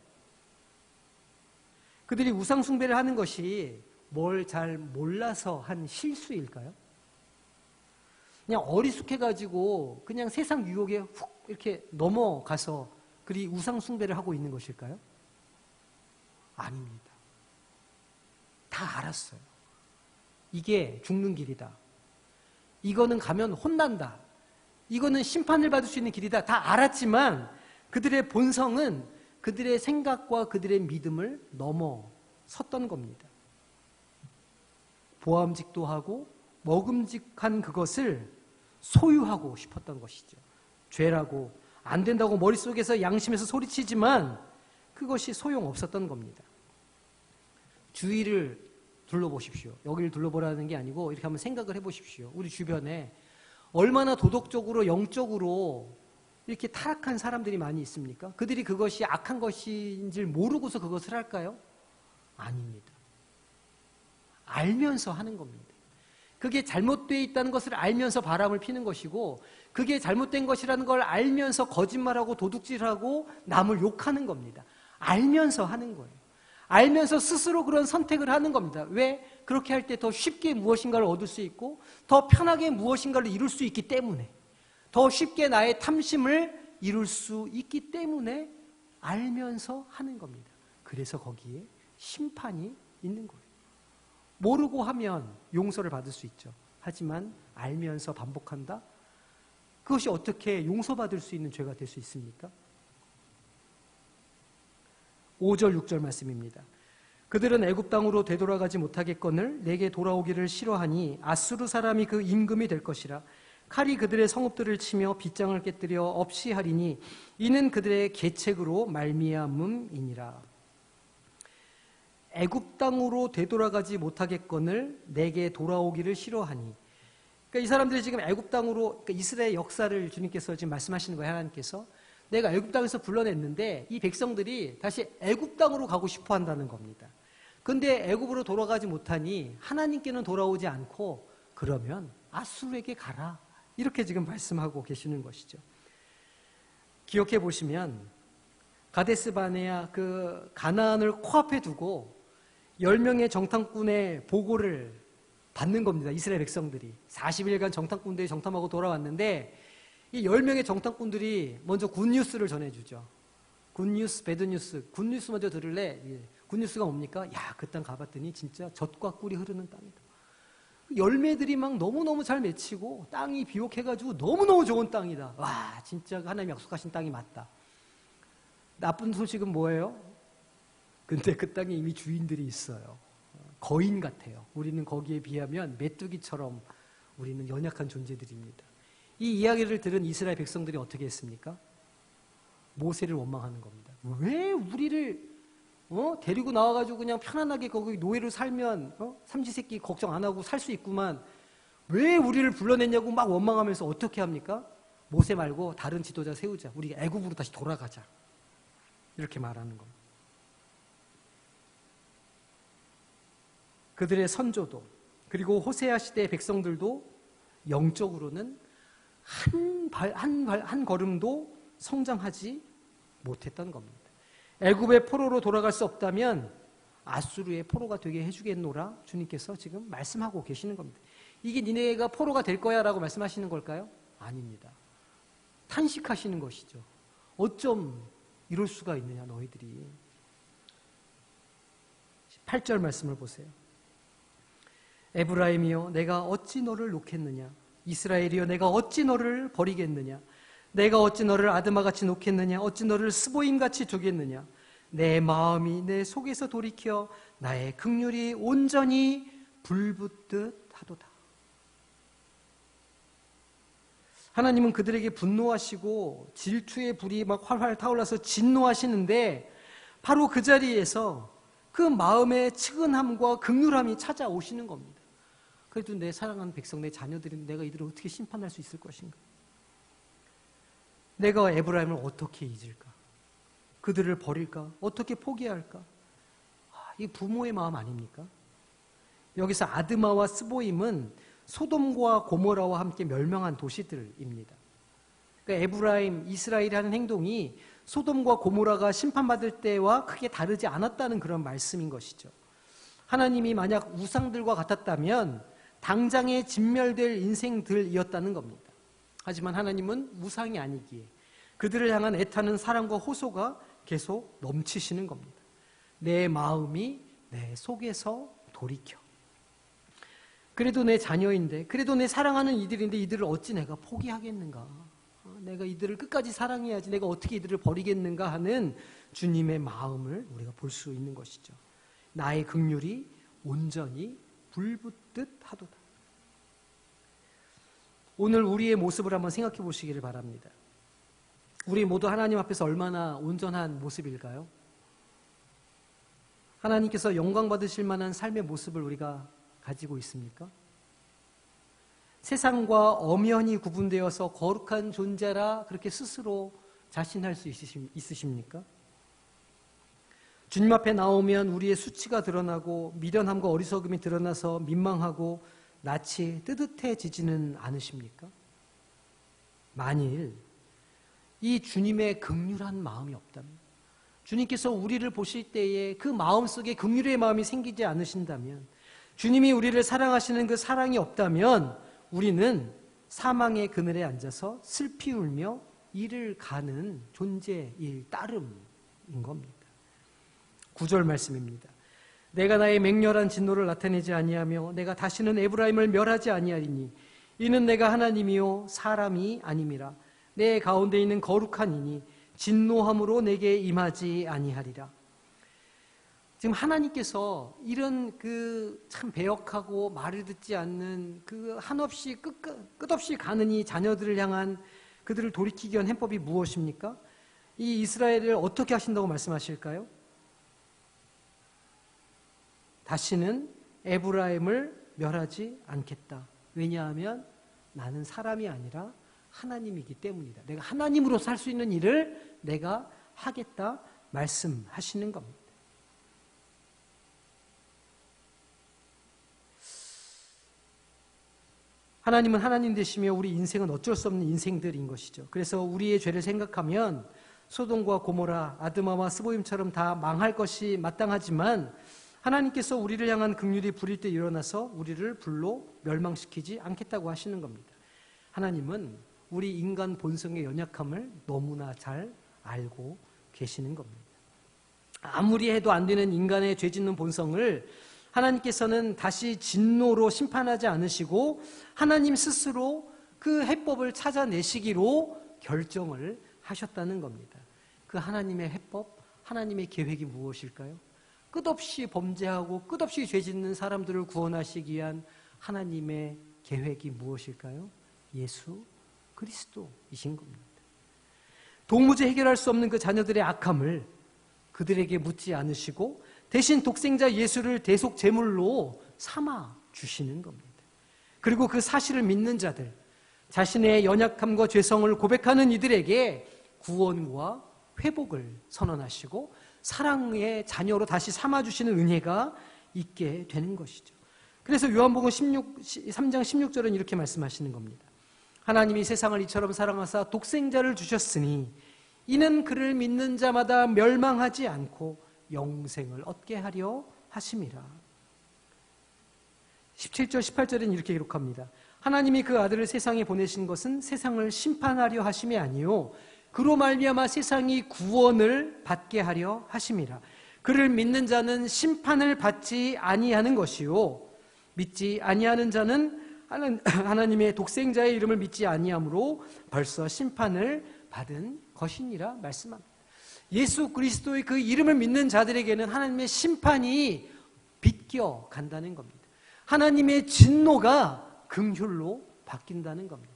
그들이 우상 숭배를 하는 것이 뭘 잘 몰라서 한 실수일까요? 그냥 어리숙해가지고 그냥 세상 유혹에 훅 이렇게 넘어가서 그리 우상 숭배를 하고 있는 것일까요? 아닙니다. 다 알았어요. 이게 죽는 길이다. 이거는 가면 혼난다. 이거는 심판을 받을 수 있는 길이다. 다 알았지만 그들의 본성은 그들의 생각과 그들의 믿음을 넘어섰던 겁니다. 보암직도 하고 먹음직한 그것을 소유하고 싶었던 것이죠. 죄라고 안 된다고 머릿속에서 양심에서 소리치지만 그것이 소용없었던 겁니다. 주위를 둘러보십시오. 여기를 둘러보라는 게 아니고 이렇게 한번 생각을 해보십시오. 우리 주변에 얼마나 도덕적으로 영적으로 이렇게 타락한 사람들이 많이 있습니까? 그들이 그것이 악한 것인지 모르고서 그것을 할까요? 아닙니다. 알면서 하는 겁니다. 그게 잘못되어 있다는 것을 알면서 바람을 피는 것이고 그게 잘못된 것이라는 걸 알면서 거짓말하고 도둑질하고 남을 욕하는 겁니다. 알면서 하는 거예요. 알면서 스스로 그런 선택을 하는 겁니다. 왜? 그렇게 할 때 더 쉽게 무엇인가를 얻을 수 있고 더 편하게 무엇인가를 이룰 수 있기 때문에 더 쉽게 나의 탐심을 이룰 수 있기 때문에 알면서 하는 겁니다. 그래서 거기에 심판이 있는 거예요. 모르고 하면 용서를 받을 수 있죠. 하지만 알면서 반복한다? 그것이 어떻게 용서받을 수 있는 죄가 될 수 있습니까? 5절 6절 말씀입니다. 그들은 애굽 땅으로 되돌아가지 못하겠거늘 내게 돌아오기를 싫어하니 아수르 사람이 그 임금이 될 것이라. 칼이 그들의 성읍들을 치며 빗장을 깨뜨려 없이 하리니 이는 그들의 계책으로 말미암음이니라. 애굽 땅으로 되돌아가지 못하겠거늘 내게 돌아오기를 싫어하니. 그러니까 이 사람들이 지금 애굽 땅으로, 그러니까 이스라엘 역사를 주님께서 지금 말씀하시는 거예요. 하나님께서 내가 애굽 땅에서 불러냈는데 이 백성들이 다시 애굽 땅으로 가고 싶어 한다는 겁니다. 그런데 애굽으로 돌아가지 못하니 하나님께는 돌아오지 않고 그러면 아수르에게 가라. 이렇게 지금 말씀하고 계시는 것이죠. 기억해 보시면 가데스 바네아 그 가나안을 코앞에 두고 10명의 정탐꾼의 보고를 받는 겁니다. 이스라엘 백성들이 40일간 정탐꾼들이 정탐하고 돌아왔는데 이 10명의 정탐꾼들이 먼저 굿뉴스를 전해주죠. 굿뉴스, 배드뉴스. 굿뉴스 먼저 들을래? 예. 굿뉴스가 뭡니까? 야, 그 땅 가봤더니 진짜 젖과 꿀이 흐르는 땅이다. 열매들이 막 너무너무 잘 맺히고 땅이 비옥해가지고 너무너무 좋은 땅이다. 와, 진짜 하나님 약속하신 땅이 맞다. 나쁜 소식은 뭐예요? 근데 그 땅에 이미 주인들이 있어요. 거인 같아요. 우리는 거기에 비하면 메뚜기처럼 우리는 연약한 존재들입니다. 이 이야기를 들은 이스라엘 백성들이 어떻게 했습니까? 모세를 원망하는 겁니다. 왜 우리를 데리고 나와가지고 그냥 편안하게 거기 노예로 살면 삼시세끼 걱정 안 하고 살 수 있구만. 왜 우리를 불러냈냐고 막 원망하면서 어떻게 합니까? 모세 말고 다른 지도자 세우자. 우리 애굽으로 다시 돌아가자. 이렇게 말하는 겁니다. 그들의 선조도 그리고 호세아 시대의 백성들도 영적으로는 한 걸음도 성장하지 못했던 겁니다. 애굽의 포로로 돌아갈 수 없다면 아수르의 포로가 되게 해주겠노라 주님께서 지금 말씀하고 계시는 겁니다. 이게 니네가 포로가 될 거야 라고 말씀하시는 걸까요? 아닙니다. 탄식하시는 것이죠. 어쩜 이럴 수가 있느냐 너희들이. 8절 말씀을 보세요. 에브라임이여 내가 어찌 너를 놓겠느냐. 이스라엘이여 내가 어찌 너를 버리겠느냐. 내가 어찌 너를 아드마같이 놓겠느냐. 어찌 너를 스보임같이 두겠느냐. 내 마음이 내 속에서 돌이켜 나의 긍휼이 온전히 불붙듯 하도다. 하나님은 그들에게 분노하시고 질투의 불이 막 활활 타올라서 진노하시는데 바로 그 자리에서 그 마음의 측은함과 긍휼함이 찾아오시는 겁니다. 그래도 내 사랑하는 백성, 내 자녀들인데 내가 이들을 어떻게 심판할 수 있을 것인가? 내가 에브라임을 어떻게 잊을까? 그들을 버릴까? 어떻게 포기할까? 이 부모의 마음 아닙니까? 여기서 아드마와 스보임은 소돔과 고모라와 함께 멸망한 도시들입니다. 그러니까 에브라임, 이스라엘이 하는 행동이 소돔과 고모라가 심판받을 때와 크게 다르지 않았다는 그런 말씀인 것이죠. 하나님이 만약 우상들과 같았다면 당장에 진멸될 인생들이었다는 겁니다. 하지만 하나님은 우상이 아니기에 그들을 향한 애타는 사랑과 호소가 계속 넘치시는 겁니다. 내 마음이 내 속에서 돌이켜. 그래도 내 자녀인데, 그래도 내 사랑하는 이들인데 이들을 어찌 내가 포기하겠는가? 내가 이들을 끝까지 사랑해야지 내가 어떻게 이들을 버리겠는가 하는 주님의 마음을 우리가 볼 수 있는 것이죠. 나의 긍휼이 온전히 불붙듯 하도다. 오늘 우리의 모습을 한번 생각해 보시기를 바랍니다. 우리 모두 하나님 앞에서 얼마나 온전한 모습일까요? 하나님께서 영광 받으실 만한 삶의 모습을 우리가 가지고 있습니까? 세상과 엄연히 구분되어서 거룩한 존재라 그렇게 스스로 자신할 수 있으십니까? 주님 앞에 나오면 우리의 수치가 드러나고 미련함과 어리석음이 드러나서 민망하고 낯이 뜨뜻해지지는 않으십니까? 만일 이 주님의 긍휼한 마음이 없다면, 주님께서 우리를 보실 때에 그 마음속에 긍휼의 마음이 생기지 않으신다면, 주님이 우리를 사랑하시는 그 사랑이 없다면 우리는 사망의 그늘에 앉아서 슬피 울며 이를 가는 존재일 따름인 겁니다. 9절 말씀입니다. 내가 나의 맹렬한 진노를 나타내지 아니하며 내가 다시는 에브라임을 멸하지 아니하리니 이는 내가 하나님이요 사람이 아님이라. 내 가운데 있는 거룩한 이니 진노함으로 내게 임하지 아니하리라. 지금 하나님께서 이런 그 참 배역하고 말을 듣지 않는 그 한없이 끝없이 가는 이 자녀들을 향한 그들을 돌이키기 위한 해법이 무엇입니까? 이 이스라엘을 어떻게 하신다고 말씀하실까요? 다시는 에브라임을 멸하지 않겠다. 왜냐하면 나는 사람이 아니라 하나님이기 때문이다. 내가 하나님으로 살 수 있는 일을 내가 하겠다 말씀하시는 겁니다. 하나님은 하나님 되시며 우리 인생은 어쩔 수 없는 인생들인 것이죠. 그래서 우리의 죄를 생각하면 소돔과 고모라, 아드마와 스보임처럼 다 망할 것이 마땅하지만 하나님께서 우리를 향한 긍휼이 부릴 때 일어나서 우리를 불로 멸망시키지 않겠다고 하시는 겁니다. 하나님은 우리 인간 본성의 연약함을 너무나 잘 알고 계시는 겁니다. 아무리 해도 안 되는 인간의 죄 짓는 본성을 하나님께서는 다시 진노로 심판하지 않으시고 하나님 스스로 그 해법을 찾아내시기로 결정을 하셨다는 겁니다. 그 하나님의 해법, 하나님의 계획이 무엇일까요? 끝없이 범죄하고 끝없이 죄 짓는 사람들을 구원하시기 위한 하나님의 계획이 무엇일까요? 예수 그리스도이신 겁니다. 도무지 해결할 수 없는 그 자녀들의 악함을 그들에게 묻지 않으시고 대신 독생자 예수를 대속 제물로 삼아 주시는 겁니다. 그리고 그 사실을 믿는 자들, 자신의 연약함과 죄성을 고백하는 이들에게 구원과 회복을 선언하시고 사랑의 자녀로 다시 삼아주시는 은혜가 있게 되는 것이죠. 그래서 요한복음 3장 16절은 이렇게 말씀하시는 겁니다. 하나님이 세상을 이처럼 사랑하사 독생자를 주셨으니 이는 그를 믿는 자마다 멸망하지 않고 영생을 얻게 하려 하심이라. 17절 18절은 이렇게 기록합니다. 하나님이 그 아들을 세상에 보내신 것은 세상을 심판하려 하심이 아니요 그로 말미암아 세상이 구원을 받게 하려 하심이라. 그를 믿는 자는 심판을 받지 아니하는 것이요 믿지 아니하는 자는 하나님의 독생자의 이름을 믿지 아니하므로 벌써 심판을 받은 것이니라 말씀합니다. 예수 그리스도의 그 이름을 믿는 자들에게는 하나님의 심판이 비껴 간다는 겁니다. 하나님의 진노가 긍휼로 바뀐다는 겁니다.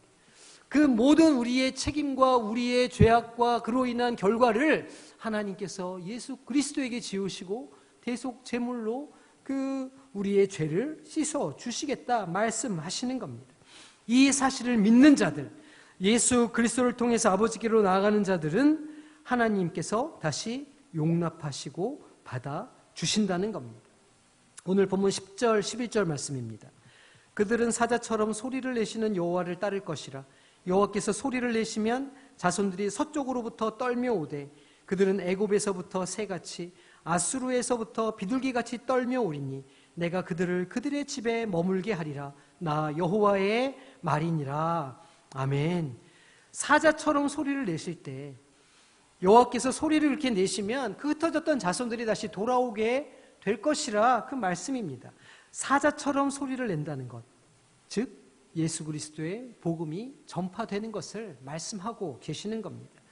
그 모든 우리의 책임과 우리의 죄악과 그로 인한 결과를 하나님께서 예수 그리스도에게 지우시고 대속 제물로 그 우리의 죄를 씻어 주시겠다 말씀하시는 겁니다. 이 사실을 믿는 자들, 예수 그리스도를 통해서 아버지께로 나아가는 자들은 하나님께서 다시 용납하시고 받아 주신다는 겁니다. 오늘 본문 10절 11절 말씀입니다. 그들은 사자처럼 소리를 내시는 여호와를 따를 것이라. 여호와께서 소리를 내시면 자손들이 서쪽으로부터 떨며 오되 그들은 애굽에서부터 새같이 아수르에서부터 비둘기같이 떨며 오리니 내가 그들을 그들의 집에 머물게 하리라. 나 여호와의 말이니라. 아멘. 사자처럼 소리를 내실 때 여호와께서 소리를 이렇게 내시면 그 흩어졌던 자손들이 다시 돌아오게 될 것이라 그 말씀입니다. 사자처럼 소리를 낸다는 것, 즉 예수 그리스도의 복음이 전파되는 것을 말씀하고 계시는 겁니다.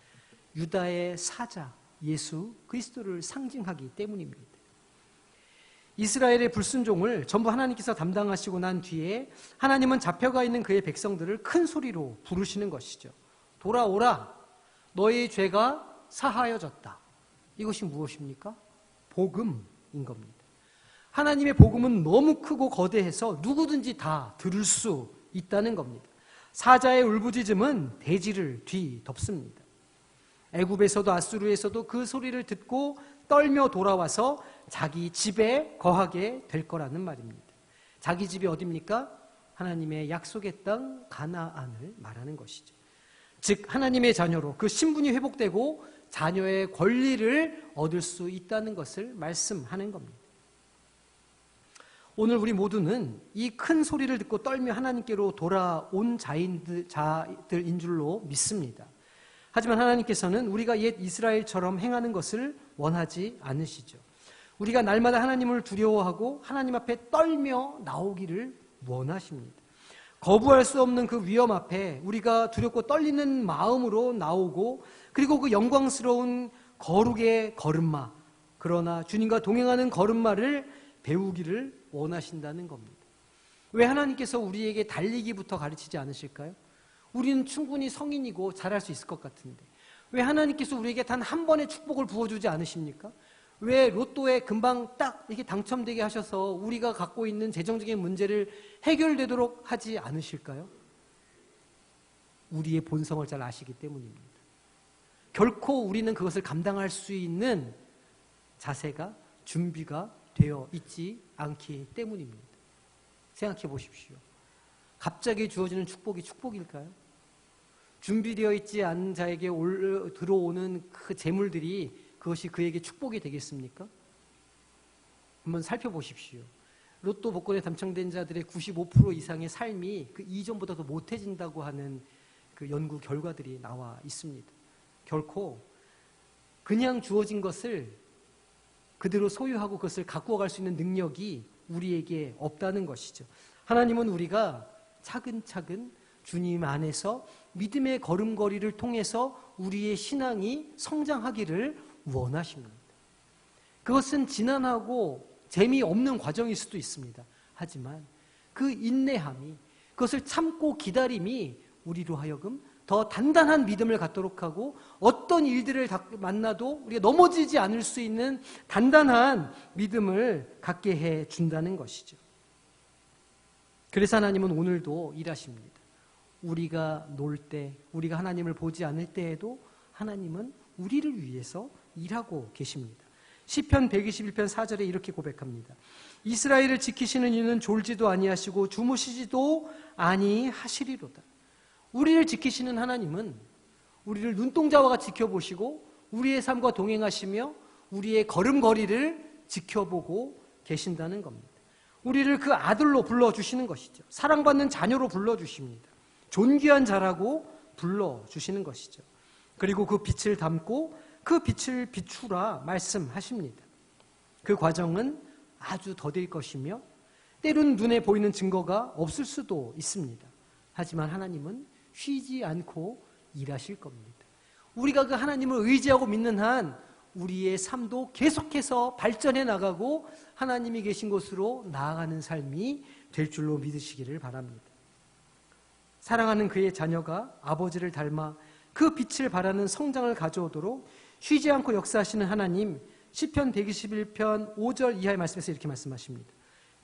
유다의 사자 예수 그리스도를 상징하기 때문입니다. 이스라엘의 불순종을 전부 하나님께서 담당하시고 난 뒤에 하나님은 잡혀가 있는 그의 백성들을 큰 소리로 부르시는 것이죠. 돌아오라, 너의 죄가 사하여졌다. 이것이 무엇입니까? 복음인 겁니다. 하나님의 복음은 너무 크고 거대해서 누구든지 다 들을 수 있다는 겁니다. 사자의 울부짖음은 대지를 뒤덮습니다. 애굽에서도 아수르에서도 그 소리를 듣고 떨며 돌아와서 자기 집에 거하게 될 거라는 말입니다. 자기 집이 어디입니까? 하나님의 약속의 땅 가나안을 말하는 것이죠. 즉 하나님의 자녀로 그 신분이 회복되고 자녀의 권리를 얻을 수 있다는 것을 말씀하는 겁니다. 오늘 우리 모두는 이 큰 소리를 듣고 떨며 하나님께로 돌아온 자들인 줄로 믿습니다. 하지만 하나님께서는 우리가 옛 이스라엘처럼 행하는 것을 원하지 않으시죠. 우리가 날마다 하나님을 두려워하고 하나님 앞에 떨며 나오기를 원하십니다. 거부할 수 없는 그 위험 앞에 우리가 두렵고 떨리는 마음으로 나오고 그리고 그 영광스러운 거룩의 걸음마, 그러나 주님과 동행하는 걸음마를 배우기를 원하신다는 겁니다. 왜 하나님께서 우리에게 달리기부터 가르치지 않으실까요? 우리는 충분히 성인이고 잘할 수 있을 것 같은데 왜 하나님께서 우리에게 단 한 번의 축복을 부어주지 않으십니까? 왜 로또에 금방 딱 이렇게 당첨되게 하셔서 우리가 갖고 있는 재정적인 문제를 해결되도록 하지 않으실까요? 우리의 본성을 잘 아시기 때문입니다. 결코 우리는 그것을 감당할 수 있는 자세가 준비가 되어 있지 않기 때문입니다. 생각해 보십시오. 갑자기 주어지는 축복이 축복일까요? 준비되어 있지 않은 자에게 들어오는 그 재물들이 그것이 그에게 축복이 되겠습니까? 한번 살펴보십시오. 로또 복권에 당첨된 자들의 95% 이상의 삶이 그 이전보다 더 못해진다고 하는 그 연구 결과들이 나와 있습니다. 결코 그냥 주어진 것을 그대로 소유하고 그것을 갖고 갈 수 있는 능력이 우리에게 없다는 것이죠. 하나님은 우리가 차근차근 주님 안에서 믿음의 걸음걸이를 통해서 우리의 신앙이 성장하기를 원하십니다. 그것은 지난하고 재미없는 과정일 수도 있습니다. 하지만 그 인내함이, 그것을 참고 기다림이 우리로 하여금 더 단단한 믿음을 갖도록 하고 어떤 일들을 만나도 우리가 넘어지지 않을 수 있는 단단한 믿음을 갖게 해준다는 것이죠. 그래서 하나님은 오늘도 일하십니다. 우리가 놀 때, 우리가 하나님을 보지 않을 때에도 하나님은 우리를 위해서 일하고 계십니다. 시편 121편 4절에 이렇게 고백합니다. 이스라엘을 지키시는 이는 졸지도 아니하시고 주무시지도 아니하시리로다. 우리를 지키시는 하나님은 우리를 눈동자와 같이 지켜보시고 우리의 삶과 동행하시며 우리의 걸음걸이를 지켜보고 계신다는 겁니다. 우리를 그 아들로 불러주시는 것이죠. 사랑받는 자녀로 불러주십니다. 존귀한 자라고 불러주시는 것이죠. 그리고 그 빛을 담고 그 빛을 비추라 말씀하십니다. 그 과정은 아주 더딜 것이며 때로는 눈에 보이는 증거가 없을 수도 있습니다. 하지만 하나님은 쉬지 않고 일하실 겁니다. 우리가 그 하나님을 의지하고 믿는 한 우리의 삶도 계속해서 발전해 나가고 하나님이 계신 곳으로 나아가는 삶이 될 줄로 믿으시기를 바랍니다. 사랑하는 그의 자녀가 아버지를 닮아 그 빛을 발하는 성장을 가져오도록 쉬지 않고 역사하시는 하나님, 시편 121편 5절 이하의 말씀에서 이렇게 말씀하십니다.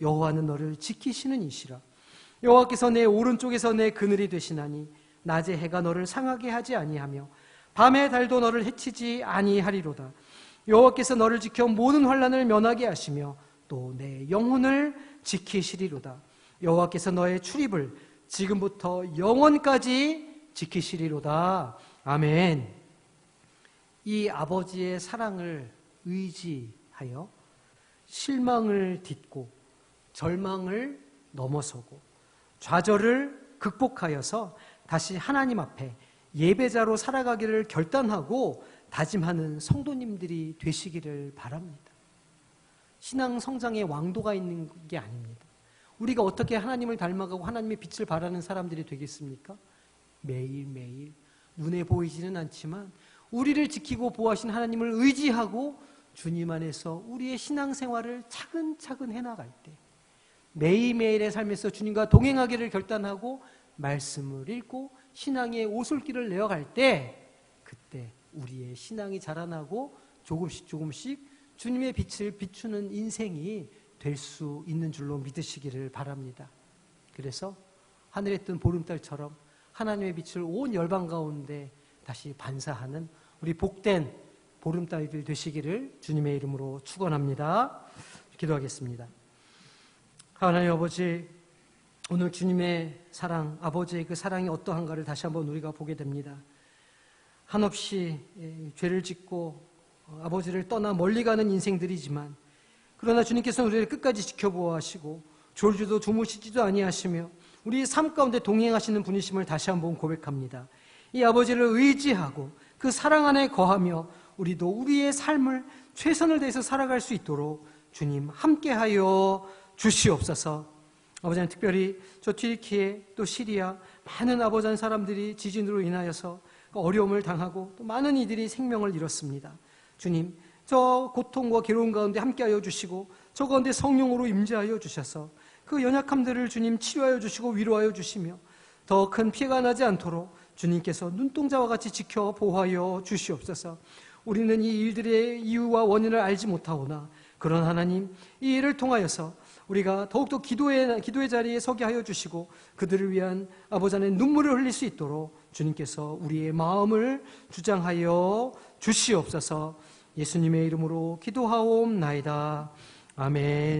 여호와는 너를 지키시는 이시라. 여호와께서 내 오른쪽에서 내 그늘이 되시나니 낮에 해가 너를 상하게 하지 아니하며 밤의 달도 너를 해치지 아니하리로다. 여호와께서 너를 지켜 모든 환난을 면하게 하시며 또 내 영혼을 지키시리로다. 여호와께서 너의 출입을 지금부터 영원까지 지키시리로다. 아멘. 이 아버지의 사랑을 의지하여 실망을 딛고 절망을 넘어서고 좌절을 극복하여서 다시 하나님 앞에 예배자로 살아가기를 결단하고 다짐하는 성도님들이 되시기를 바랍니다. 신앙 성장의 왕도가 있는 게 아닙니다. 우리가 어떻게 하나님을 닮아가고 하나님의 빛을 발하는 사람들이 되겠습니까? 매일매일 눈에 보이지는 않지만 우리를 지키고 보호하신 하나님을 의지하고 주님 안에서 우리의 신앙생활을 차근차근 해나갈 때, 매일매일의 삶에서 주님과 동행하기를 결단하고 말씀을 읽고 신앙의 오솔길을 내어갈 때, 그때 우리의 신앙이 자라나고 조금씩 주님의 빛을 비추는 인생이 될 수 있는 줄로 믿으시기를 바랍니다. 그래서 하늘에 뜬 보름달처럼 하나님의 빛을 온 열방 가운데 다시 반사하는 우리 복된 보름달들 되시기를 주님의 이름으로 축원합니다. 기도하겠습니다. 하나님 아버지, 오늘 주님의 사랑, 아버지의 그 사랑이 어떠한가를 다시 한번 우리가 보게 됩니다. 한없이 죄를 짓고 아버지를 떠나 멀리 가는 인생들이지만, 그러나 주님께서는 우리를 끝까지 지켜보아하시고 졸지도 주무시지도 아니하시며 우리의 삶 가운데 동행하시는 분이심을 다시 한번 고백합니다. 이 아버지를 의지하고 그 사랑 안에 거하며 우리도 우리의 삶을 최선을 다해서 살아갈 수 있도록 주님 함께하여 주시옵소서. 아버지는 특별히 저 튀르키예 또 시리아 많은 아버지 사람들이 지진으로 인하여서 어려움을 당하고 또 많은 이들이 생명을 잃었습니다. 주님, 저 고통과 괴로움 가운데 함께하여 주시고 저 가운데 성령으로 임재하여 주셔서 그 연약함들을 주님 치료하여 주시고 위로하여 주시며 더 큰 피해가 나지 않도록 주님께서 눈동자와 같이 지켜 보호하여 주시옵소서. 우리는 이 일들의 이유와 원인을 알지 못하오나 그런 하나님, 이 일을 통하여서 우리가 더욱더 기도의 자리에 서게 하여 주시고 그들을 위한 아버지 안에 눈물을 흘릴 수 있도록 주님께서 우리의 마음을 주장하여 주시옵소서. 예수님의 이름으로 기도하옵나이다. 아멘.